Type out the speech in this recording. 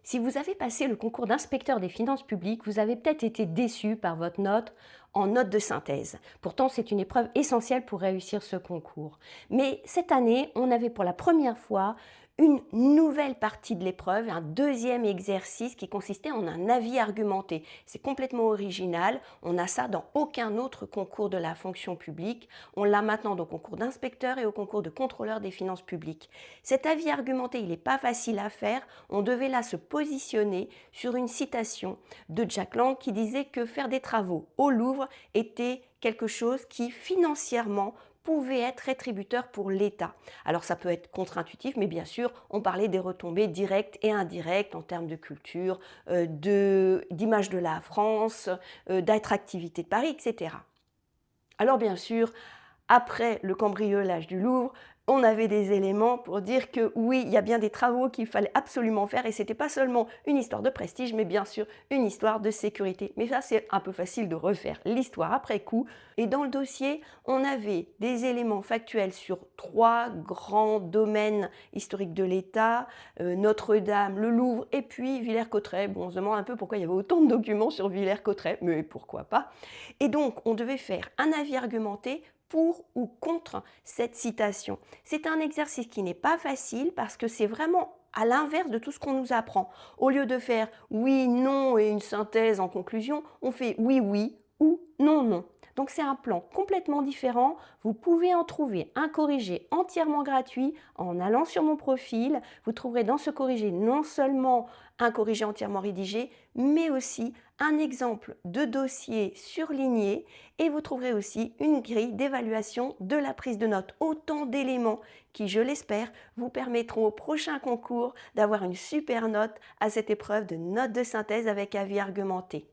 Si vous avez passé le concours d'inspecteur des finances publiques, vous avez peut-être été déçu par votre note en note de synthèse. Pourtant, c'est une épreuve essentielle pour réussir ce concours. Mais cette année, on avait pour la première fois une nouvelle partie de l'épreuve, un deuxième exercice qui consistait en un avis argumenté. C'est complètement original, on n'a ça dans aucun autre concours de la fonction publique. On l'a maintenant au concours d'inspecteur et au concours de contrôleur des finances publiques. Cet avis argumenté, il n'est pas facile à faire. On devait là se positionner sur une citation de Jack Lang qui disait que faire des travaux au Louvre était quelque chose qui financièrement pouvait être rétributeur pour l'État. Alors ça peut être contre-intuitif, mais bien sûr, on parlait des retombées directes et indirectes en termes de culture, d'image de la France, d'attractivité de Paris, etc. Alors bien sûr, après le cambriolage du Louvre, on avait des éléments pour dire que oui, il y a bien des travaux qu'il fallait absolument faire et c'était pas seulement une histoire de prestige, mais bien sûr une histoire de sécurité. Mais ça, c'est un peu facile de refaire l'histoire après coup. Et dans le dossier, on avait des éléments factuels sur trois grands domaines historiques de l'État, Notre-Dame, le Louvre et puis Villers-Cotterêts. Bon, on se demande un peu pourquoi il y avait autant de documents sur Villers-Cotterêts, mais pourquoi pas. Et donc, on devait faire un avis argumenté pour ou contre cette citation. C'est un exercice qui n'est pas facile parce que c'est vraiment à l'inverse de tout ce qu'on nous apprend. Au lieu de faire oui, non et une synthèse en conclusion, on fait oui, oui ou non, non. Donc c'est un plan complètement différent. Vous pouvez en trouver un corrigé entièrement gratuit en allant sur mon profil. Vous trouverez dans ce corrigé non seulement un corrigé entièrement rédigé, mais aussi un exemple de dossier surligné et vous trouverez aussi une grille d'évaluation de la prise de notes. Autant d'éléments qui, je l'espère, vous permettront au prochain concours d'avoir une super note à cette épreuve de notes de synthèse avec avis argumenté.